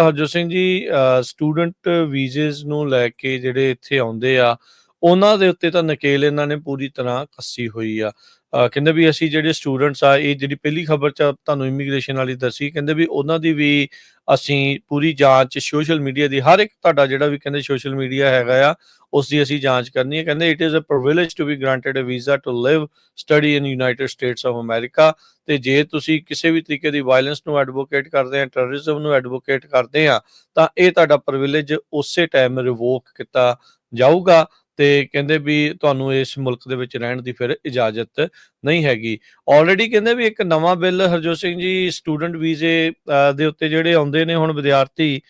Harjot Singh ji, student ਵੀਜ਼ੇ ਨੂੰ ਲੈ ਕੇ ਜਿਹੜੇ ਇੱਥੇ ਆਉਂਦੇ ਆ, ਉਹਨਾਂ ਦੇ ਉੱਤੇ ਤਾਂ ਨਕੇਲ ਇਹਨਾਂ ਨੇ ਪੂਰੀ ਤਰ੍ਹਾਂ ਕੱਸੀ ਹੋਈ ਆ। ਕਹਿੰਦੇ ਵੀ ਅਸੀਂ ਜਿਹੜੇ ਸਟੂਡੈਂਟਸ ਆ, ਇਹ ਜਿਹੜੀ ਪਹਿਲੀ ਖਬਰ 'ਚ ਤੁਹਾਨੂੰ ਇਮੀਗ੍ਰੇਸ਼ਨ ਵਾਲੀ ਦੱਸੀ, ਕਹਿੰਦੇ ਵੀ ਉਹਨਾਂ ਦੀ ਵੀ ਅਸੀਂ ਪੂਰੀ ਜਾਂਚ ਸੋਸ਼ਲ ਮੀਡੀਆ ਦੀ, ਹਰ ਇੱਕ ਤੁਹਾਡਾ ਜਿਹੜਾ ਵੀ ਕਹਿੰਦੇ ਸੋਸ਼ਲ ਮੀਡੀਆ ਹੈਗਾ ਆ, ਉਸ ਦੀ ਅਸੀਂ ਜਾਂਚ ਕਰਨੀ ਹੈ। ਕਹਿੰਦੇ it is a privilege to be granted a visa to live study in United States of America. ਤੇ ਜੇ ਤੁਸੀਂ ਕਿਸੇ ਵੀ ਤਰੀਕੇ ਦੀ ਵਾਇਲੈਂਸ ਨੂੰ ਐਡਵੋਕੇਟ ਕਰਦੇ ਆ, ਟੈਰਰਿਜ਼ਮ ਨੂੰ ਐਡਵੋਕੇਟ ਕਰਦੇ ਆ, ਤਾਂ ਇਹ ਤੁਹਾਡਾ ਪ੍ਰਿਵਿਲੇਜ ਉਸੇ ਟਾਈਮ ਰਿਵੋਕ ਕੀਤਾ ਜਾਊਗਾ। ਤੇ ਕਹਿੰਦੇ ਵੀ ਤੁਹਾਨੂੰ ਇਸ ਮੁਲਕ ਦੇ ਵਿੱਚ ਰਹਿਣ ਦੀ ਫਿਰ ਇਜਾਜ਼ਤ ਨਹੀਂ ਹੈਗੀ। ਆਲਰੇਡੀ ਕਹਿੰਦੇ ਵੀ ਇੱਕ ਨਵਾਂ ਬਿੱਲ ਹਰਜੋਤ ਸਿੰਘ ਜੀ, ਸਟੂਡੈਂਟ ਵੀਜ਼ੇ ਦੇ ਉੱਤੇ ਜਿਹੜੇ ਆਉਂਦੇ ਨੇ ਹੁਣ ਵਿਦਿਆਰਥੀ,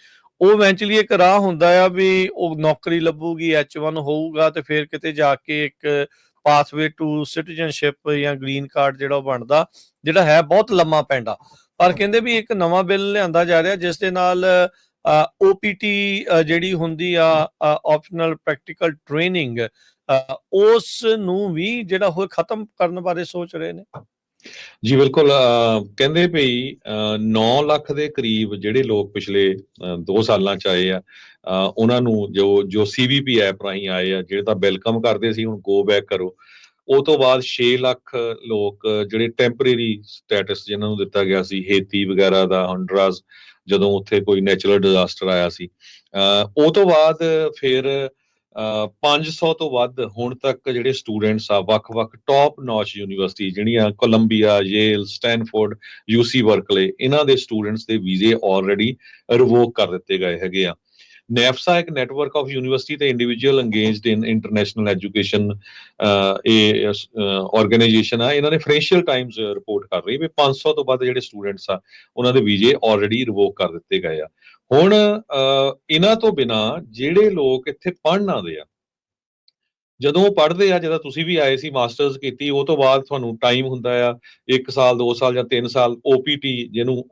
ਉਹ ਇਵੈਂਚੁਅਲੀ ਇੱਕ ਰਾਹ ਹੁੰਦਾ ਆ ਵੀ ਉਹ ਨੌਕਰੀ ਲੱਭੂਗੀ, H1 ਹੋਊਗਾ, ਤੇ ਫਿਰ ਕਿਤੇ ਜਾ ਕੇ ਇੱਕ ਪਾਥਵੇ ਟੂ ਸਿਟੀਜ਼ਨਸ਼ਿਪ ਜਾਂ ਗ੍ਰੀਨ ਕਾਰਡ ਜਿਹੜਾ ਉਹ ਬਣਦਾ, ਜਿਹੜਾ ਹੈ ਬਹੁਤ ਲੰਮਾ ਪੈਂਡਾ। ਪਰ ਕਹਿੰਦੇ ਵੀ ਇੱਕ ਨਵਾਂ ਬਿੱਲ ਲਿਆਂਦਾ ਜਾ ਰਿਹਾ ਜਿਸ ਦੇ ਨਾਲ OPT ਜਿਹੜੀ ਹੁੰਦੀ ਆ, ਆਪਸ਼ਨਲ ਪ੍ਰੈਕਟੀਕਲ ਟ੍ਰੇਨਿੰਗ, ਉਸ ਨੂੰ ਵੀ ਜਿਹੜਾ ਉਹ ਖਤਮ ਕਰਨ ਬਾਰੇ ਸੋਚ ਰਹੇ ਨੇ। ਜੀ ਬਿਲਕੁਲ। ਕਹਿੰਦੇ ਭਈ 9 ਲੱਖ ਦੇ ਕਰੀਬ ਜਿਹੜੇ ਲੋਕ ਪਿਛਲੇ 2 ਸਾਲਾਂ ਚ ਆਏ ਆ, ਉਹਨਾਂ ਨੂੰ ਜੋ CBP ਐਪ ਰਾਹੀਂ ਆਏ ਆ, ਜਿਹੜੇ ਤਾਂ ਵੈਲਕਮ ਕਰਦੇ ਸੀ, ਹੁਣ ਗੋ ਬੈਕ ਕਰੋ। ਉਹ ਤੋਂ ਬਾਅਦ 6 ਲੱਖ ਲੋਕ ਜਿਹੜੇ ਟੈਂਪਰੇਰੀ ਸਟੇਟਸ ਜਿਹਨਾਂ ਨੂੰ ਦਿੱਤਾ ਗਿਆ ਸੀ, ਹੇਤੀ ਵਗੈਰਾ ਦਾ, ਹੰਡਰਾਸ, ਜਦੋਂ ਉੱਥੇ ਕੋਈ ਨੈਚੁਰਲ ਡਿਜ਼ਾਸਟਰ ਆਇਆ ਸੀ। ਉਹ ਤੋਂ ਬਾਅਦ ਫਿਰ 500 ਤੋਂ ਵੱਧ ਹੁਣ ਤੱਕ ਜਿਹੜੇ ਸਟੂਡੈਂਟਸ ਆ, ਵੱਖ-ਵੱਖ ਟੌਪ ਨੌਚ ਯੂਨੀਵਰਸਿਟੀ ਜਿਹੜੀਆਂ Columbia, Yale, Stanford, UC Berkeley, ਇਹਨਾਂ ਦੇ ਸਟੂਡੈਂਟਸ ਦੇ ਵੀਜ਼ੇ ਆਲਰੇਡੀ ਰਿਵੋਕ ਕਰ ਦਿੱਤੇ ਗਏ ਹੈਗੇ ਆ। ਨੈਫਸਾ ਇੱਕ ਨੈਟਵਰਕ ਆਫ ਯੂਨੀਵਰਸਿਟੀ ਤੇ ਇੰਡੀਵਿਜੂਅਲ ਅੰਗੇਜਡ ਇਨ ਇੰਟਰਨੈਸ਼ਨਲ ਐਜੂਕੇਸ਼ਨ ਇਹ ਆਰਗੇਨਾਈਜੇਸ਼ਨ ਆ, ਇਹਨਾਂ ਨੇ ਫਾਈਨੈਂਸ਼ੀਅਲ ਟਾਈਮਸ ਰਿਪੋਰਟ ਕਰ ਰਹੀ ਵੀ 500 ਤੋਂ ਵੱਧ ਜਿਹੜੇ ਸਟੂਡੈਂਟਸ ਆ, ਉਹਨਾਂ ਦੇ ਵੀਜ਼ੇ ਆਲਰੇਡੀ ਰਿਵੋਕ ਕਰ ਦਿੱਤੇ ਗਏ ਆ। ਹੁਣ ਇਹਨਾਂ ਤੋਂ ਬਿਨਾ ਜਿਹੜੇ ਲੋਕ ਇੱਥੇ ਪੜ੍ਹਨ ਆਉਂਦੇ ਆ, ਜਦੋਂ ਉਹ ਪੜ੍ਹਦੇ ਆ, ਜਦੋਂ ਤੁਸੀਂ ਵੀ ਆਏ ਸੀ, ਮਾਸਟਰਸ ਕੀਤੀ, ਉਹ ਤੋਂ ਬਾਅਦ ਤੁਹਾਨੂੰ ਟਾਈਮ ਹੁੰਦਾ ਆ 1 ਸਾਲ, 2 ਸਾਲ ਜਾਂ 3 ਸਾਲ, OPT ਜਿਹਨੂੰ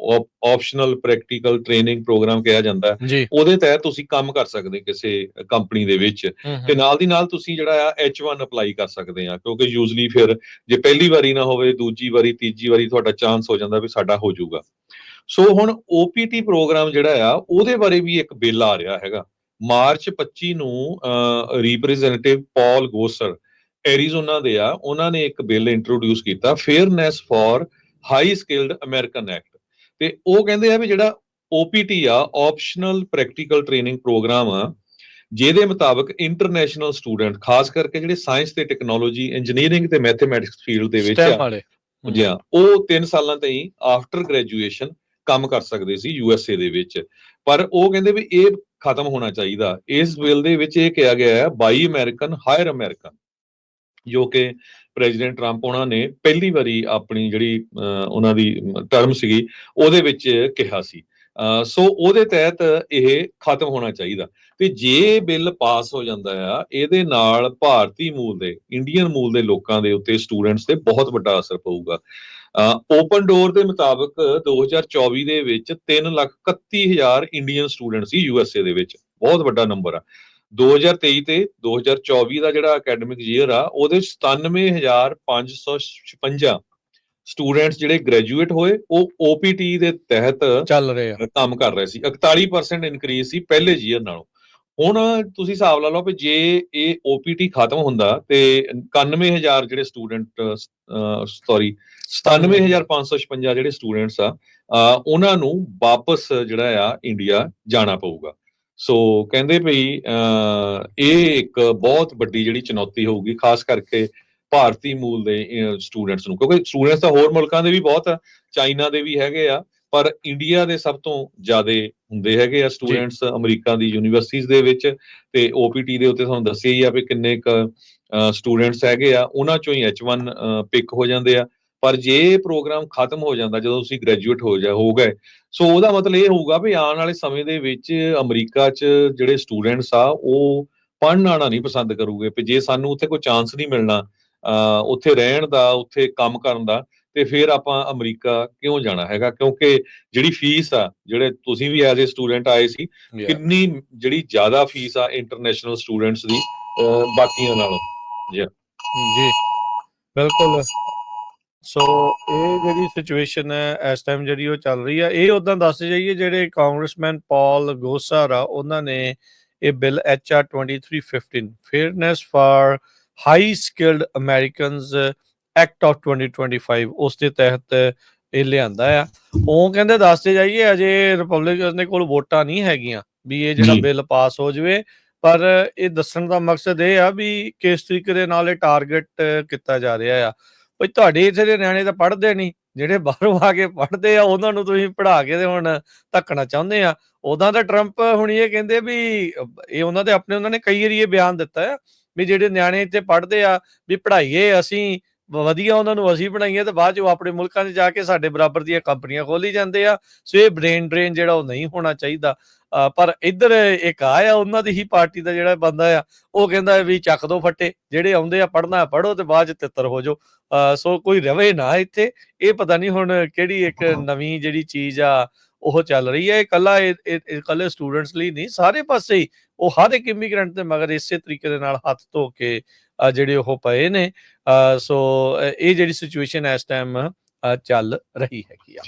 ਆਪਸ਼ਨਲ ਪ੍ਰੈਕਟੀਕਲ ਟ੍ਰੇਨਿੰਗ ਪ੍ਰੋਗਰਾਮ ਕਿਹਾ ਜਾਂਦਾ, ਉਹਦੇ ਤਹਿਤ ਤੁਸੀਂ ਕੰਮ ਕਰ ਸਕਦੇ ਕਿਸੇ ਕੰਪਨੀ ਦੇ ਵਿੱਚ, ਤੇ ਨਾਲ ਦੀ ਨਾਲ ਤੁਸੀਂ ਜਿਹੜਾ ਆ H1 ਅਪਲਾਈ ਕਰ ਸਕਦੇ ਆ, ਕਿਉਂਕਿ ਯੂਜ਼ਲੀ ਫਿਰ ਜੇ ਪਹਿਲੀ ਵਾਰੀ ਨਾ ਹੋਵੇ, ਦੂਜੀ ਵਾਰੀ, ਤੀਜੀ ਵਾਰੀ ਤੁਹਾਡਾ ਚਾਂਸ ਹੋ ਜਾਂਦਾ ਵੀ ਸਾਡਾ ਹੋ ਜਾਊਗਾ। ਸੋ ਹੁਣ OPT ਪ੍ਰੋਗਰਾਮ ਜਿਹੜਾ ਆ, ਉਹਦੇ ਬਾਰੇ ਵੀ ਇੱਕ ਬਿੱਲ ਆ ਰਿਹਾ ਹੈਗਾ। ਮਾਰਚ 25 ਨੂੰ ਰਿਪਰੈਜ਼ੈਂਟੇਟਿਵ ਪੌਲ ਗੋਸਰ, ਐਰੀਜ਼ੋਨਾ ਦੇ ਆ, ਉਹਨਾਂ ਨੇ ਇੱਕ ਬਿੱਲ ਇੰਟਰੋਡਿਊਸ ਕੀਤਾ, fairness for high skilled American act. ਤੇ ਉਹ ਕਹਿੰਦੇ ਆ ਵੀ ਜਿਹੜਾ OPT ਆ, ਆਪਸ਼ਨਲ ਪ੍ਰੈਕਟੀਕਲ ਟ੍ਰੇਨਿੰਗ ਪ੍ਰੋਗਰਾਮ ਆ, ਜਿਹਦੇ ਮੁਤਾਬਕ ਇੰਟਰਨੈਸ਼ਨਲ ਸਟੂਡੈਂਟ, ਖਾਸ ਕਰਕੇ ਜਿਹੜੇ ਸਾਇੰਸ ਤੇ ਟੈਕਨੋਲੋਜੀ, ਇੰਜੀਨੀਅਰਿੰਗ ਤੇ ਮੈਥਮੈਟਿਕਸ ਫੀਲਡ ਦੇ ਵਿੱਚ ਆ, ਉਹ 3 ਸਾਲਾਂ ਤਾਈਂ ਆਫਟਰ ਗ੍ਰੈਜੂਏਸ਼ਨ ਕੰਮ ਕਰ ਸਕਦੇ ਸੀ USA ਦੇ ਵਿੱਚ। ਪਰ ਉਹ ਕਹਿੰਦੇ ਵੀ ਇਹ ਖਤਮ ਹੋਣਾ ਚਾਹੀਦਾ। ਇਸ ਬਿੱਲ ਦੇ ਵਿੱਚ ਇਹ ਕਿਹਾ ਗਿਆ ਹੈ ਬਾਈ ਅਮਰੀਕਨ ਹਾਇਰ ਅਮਰੀਕਨ, ਜੋ ਕਿ ਪ੍ਰੈਜ਼ੀਡੈਂਟ ਟਰੰਪ ਉਹਨਾਂ ਨੇ ਪਹਿਲੀ ਵਾਰੀ ਆਪਣੀ ਜਿਹੜੀ ਉਹਨਾਂ ਦੀ ਟਰਮ ਸੀਗੀ, ਉਹਦੇ ਵਿੱਚ ਕਿਹਾ ਸੀ। ਸੋ ਉਹਦੇ ਤਹਿਤ ਇਹ ਖਤਮ ਹੋਣਾ ਚਾਹੀਦਾ। ਤੇ ਜੇ ਬਿੱਲ ਪਾਸ ਹੋ ਜਾਂਦਾ ਆ, ਇਹਦੇ ਨਾਲ ਭਾਰਤੀ ਮੂਲ ਦੇ, ਇੰਡੀਅਨ ਮੂਲ ਦੇ ਲੋਕਾਂ ਦੇ ਉੱਤੇ, ਸਟੂਡੈਂਟਸ ਤੇ ਬਹੁਤ ਵੱਡਾ ਅਸਰ ਪਊਗਾ। ਓਪਨ ਡੋਰ ਦੇ ਮੁਤਾਬਕ 2024 ਦੇ ਵਿੱਚ 3,31,000 ਇੰਡੀਅਨ ਸਟੂਡੈਂਟ ਸੀ USA ਦੇ ਵਿੱਚ, ਬਹੁਤ ਵੱਡਾ ਨੰਬਰ ਆ। 2023 ਤੇ 2024 ਦਾ ਜਿਹੜਾ ਅਕੈਡਮਿਕ ਈਅਰ ਆ, ਉਹਦੇ 97,556 ਸਟੂਡੈਂਟਸ ਜਿਹੜੇ ਗ੍ਰੈਜੂਏਟ ਹੋਏ, ਉਹ OPT ਦੇ ਤਹਿਤ ਚੱਲ ਰਹੇ ਆ, ਕੰਮ ਕਰ ਰਹੇ ਸੀ। 41% ਇਨਕਰੀਜ਼ ਸੀ ਪਹਿਲੇ ਈਅਰ ਨਾਲੋਂ। ਹੁਣ ਤੁਸੀਂ ਹਿਸਾਬ ਲਾ ਲਓ ਵੀ ਜੇ ਇਹ OPT ਖਤਮ ਹੁੰਦਾ ਤੇ 91,000 ਜਿਹੜੇ ਸਟੂਡੈਂਟ, 97,556 ਜਿਹੜੇ ਸਟੂਡੈਂਟਸ ਆ, ਉਹਨਾਂ ਨੂੰ ਵਾਪਸ ਜਿਹੜਾ ਆ ਇੰਡੀਆ ਜਾਣਾ ਪਊਗਾ। ਸੋ ਕਹਿੰਦੇ ਭਈ ਇਹ ਇੱਕ ਬਹੁਤ ਵੱਡੀ ਜਿਹੜੀ ਚੁਣੌਤੀ ਹੋਊਗੀ, ਖਾਸ ਕਰਕੇ ਭਾਰਤੀ ਮੂਲ ਦੇ ਸਟੂਡੈਂਟਸ ਨੂੰ, ਕਿਉਂਕਿ ਸਟੂਡੈਂਟਸ ਤਾਂ ਹੋਰ ਮੁਲਕਾਂ ਦੇ ਵੀ ਬਹੁਤ ਆ, ਚਾਈਨਾ ਦੇ ਵੀ ਹੈਗੇ ਆ, ਪਰ ਇੰਡੀਆ ਦੇ ਸਭ ਤੋਂ ਜ਼ਿਆਦਾ ਹੁੰਦੇ ਹੈਗੇ ਆ ਸਟੂਡੈਂਟਸ ਅਮਰੀਕਾ ਦੀ ਯੂਨੀਵਰਸਿਟੀਜ਼ ਦੇ ਵਿੱਚ। ਤੇ OPT ਦੇ ਉੱਤੇ ਤੁਹਾਨੂੰ ਦੱਸਿਆ ਹੀ ਆ ਵੀ ਕਿੰਨੇ ਕੁ ਸਟੂਡੈਂਟਸ ਹੈਗੇ ਆ, ਉਹਨਾਂ ਚੋਂ ਹੀ H1 ਪਿਕ ਹੋ ਜਾਂਦੇ ਆ। ਪਰ ਜੇ ਇਹ ਪ੍ਰੋਗਰਾਮ ਖਤਮ ਹੋ ਜਾਂਦਾ ਜਦੋਂ ਤੁਸੀਂ ਗ੍ਰੈਜੂਏਟ ਹੋ ਗਏ, ਸੋ ਉਹਦਾ ਮਤਲਬ ਇਹ ਹੋਊਗਾ ਵੀ ਆਉਣ ਵਾਲੇ ਸਮੇਂ ਦੇ ਵਿੱਚ ਅਮਰੀਕਾ 'ਚ ਜਿਹੜੇ ਸਟੂਡੈਂਟਸ ਆ, ਉਹ ਪੜ੍ਹਨ ਆਉਣਾ ਨਹੀਂ ਪਸੰਦ ਕਰੂਗੇ। ਵੀ ਜੇ ਸਾਨੂੰ ਉੱਥੇ ਕੋਈ ਚਾਂਸ ਨਹੀਂ ਮਿਲਣਾ ਉੱਥੇ ਰਹਿਣ ਦਾ, ਉੱਥੇ ਕੰਮ ਕਰਨ ਦਾ, ਤੇ ਫਿਰ ਆਪਾਂ ਅਮਰੀਕਾ ਕਿਉਂ ਜਾਣਾ ਹੈਗਾ? ਕਿਉਂਕਿ ਜਿਹੜੀ ਫੀਸ ਆ, ਜਿਹੜੇ ਤੁਸੀਂ ਵੀ ਐਜ਼ ਏ ਸਟੂਡੈਂਟ ਆਏ ਸੀ, ਕਿੰਨੀ ਜਿਹੜੀ ਜ਼ਿਆਦਾ ਫੀਸ ਆ ਇੰਟਰਨੈਸ਼ਨਲ ਸਟੂਡੈਂਟਸ ਦੀ ਬਾਕੀਆਂ ਨਾਲੋਂ। ਜੀ ਬਿਲਕੁਲ। ਸੋ ਇਹ ਜਿਹੜੀ ਸਿਚੁਏਸ਼ਨ ਹੈ ਇਸ ਟਾਈਮ ਜਿਹੜੀ ਉਹ ਚੱਲ ਰਹੀ ਆ, ਇਹ ਉਦਾਂ ਦੱਸ ਜਾਈਏ ਜਿਹੜੇ ਕਾਂਗਰਸਮੈਨ ਪਾਲ ਗੋਸਰ ਆ ਉਹਨਾਂ ਨੇ ਇਹ bill HR 2315 fairness for high skilled Americans act of 2025 ਉਸ ਦੇ ਤਹਿਤ ਇਹ ਲਿਆਂਦਾ ਆ। ਉਹ ਕਹਿੰਦੇ ਦੱਸਦੇ ਜਾਈਏ ਅਜੇ ਰਿਪਬਲਿਕਨ ਦੇ ਕੋਲ ਵੋਟਾਂ ਨਹੀਂ ਹੈਗੀਆਂ ਵੀ ਇਹ ਜਿਹੜਾ ਬਿੱਲ ਪਾਸ ਹੋ ਜਾਵੇ, ਪਰ ਇਹ ਦੱਸਣ ਦਾ ਮਕਸਦ ਇਹ ਆ ਵੀ ਕਿਸ ਤਰੀਕੇ ਦੇ ਨਾਲ ਇਹ ਟਾਰਗੇਟ ਕੀਤਾ ਜਾ ਰਿਹਾ ਆ। ਬਈ ਤੁਹਾਡੇ ਇੱਥੇ ਦੇ ਨਿਆਣੇ ਤਾਂ ਪੜ੍ਹਦੇ ਨਹੀਂ, ਜਿਹੜੇ ਬਾਹਰੋਂ ਆ ਕੇ ਪੜ੍ਹਦੇ ਆ ਉਹਨਾਂ ਨੂੰ ਤੁਸੀਂ ਪੜ੍ਹਾ ਕੇ ਤੇ ਹੁਣ ਧੱਕਣਾ ਚਾਹੁੰਦੇ ਆ। ਉਦਾਂ ਤਾਂ ਟਰੰਪ ਹੁਣ ਇਹ ਕਹਿੰਦੇ ਵੀ ਇਹ ਉਹਨਾਂ ਦੇ ਆਪਣੇ ਉਹਨਾਂ ਨੇ ਕਈ ਵਾਰੀ ਇਹ ਬਿਆਨ ਦਿੱਤਾ ਆ ਵੀ ਜਿਹੜੇ ਨਿਆਣੇ ਇੱਥੇ ਪੜ੍ਹਦੇ ਆ ਵੀ ਪੜ੍ਹਾਈਏ ਅਸੀਂ ਵਧੀਆ, ਉਹਨਾਂ ਨੂੰ ਅਸੀਂ ਬਣਾਈਏ ਤੇ ਬਾਅਦ 'ਚ ਉਹ ਆਪਣੇ ਮੁਲਕਾਂ 'ਚ ਜਾ ਕੇ ਸਾਡੇ ਬਰਾਬਰ ਦੀਆਂ ਕੰਪਨੀਆਂ ਖੋਲੀ ਜਾਂਦੇ ਆ। ਸੋ ਇਹ ਬ੍ਰੇਨ ਡਰੇਨ ਜਿਹੜਾ ਉਹ ਨਹੀਂ ਹੋਣਾ ਚਾਹੀਦਾ। ਪਰ ਇੱਧਰ ਇੱਕ ਆ ਉਹਨਾਂ ਦੀ ਹੀ ਪਾਰਟੀ ਦਾ ਜਿਹੜਾ ਬੰਦਾ ਆ ਉਹ ਕਹਿੰਦਾ ਵੀ ਚੱਕ ਦੋ ਫੱਟੇ, ਜਿਹੜੇ ਆਉਂਦੇ ਆ ਪੜ੍ਹਨਾ ਪੜ੍ਹੋ ਤੇ ਬਾਅਦ 'ਚ ਤਿੱਤਰ ਹੋ ਜਾਓ। ਸੋ ਕੋਈ ਰਵੇ ਨਾ ਇੱਥੇ। ਇਹ ਪਤਾ ਨਹੀਂ ਹੁਣ ਕਿਹੜੀ ਇੱਕ ਨਵੀਂ ਜਿਹੜੀ ਚੀਜ਼ ਆ ਉਹ ਚੱਲ ਰਹੀ ਹੈ। ਇਕੱਲੇ ਸਟੂਡੈਂਟਸ ਲਈ ਨਹੀਂ, ਸਾਰੇ ਪਾਸੇ ਹੀ ਉਹ ਹਰ ਇੱਕ ਇਮੀਗ੍ਰੈਂਟ ਦੇ ਮਗਰ ਇਸੇ ਤਰੀਕੇ ਦੇ ਨਾਲ ਹੱਥ ਧੋ ਕੇ ਜਿਹੜੇ ਉਹ ਪਏ ਨੇ। ਸੋ ਇਹ ਜਿਹੜੀ ਸਿਚੁਏਸ਼ਨ ਇਸ ਟਾਈਮ ਚੱਲ ਰਹੀ ਹੈਗੀ ਆ।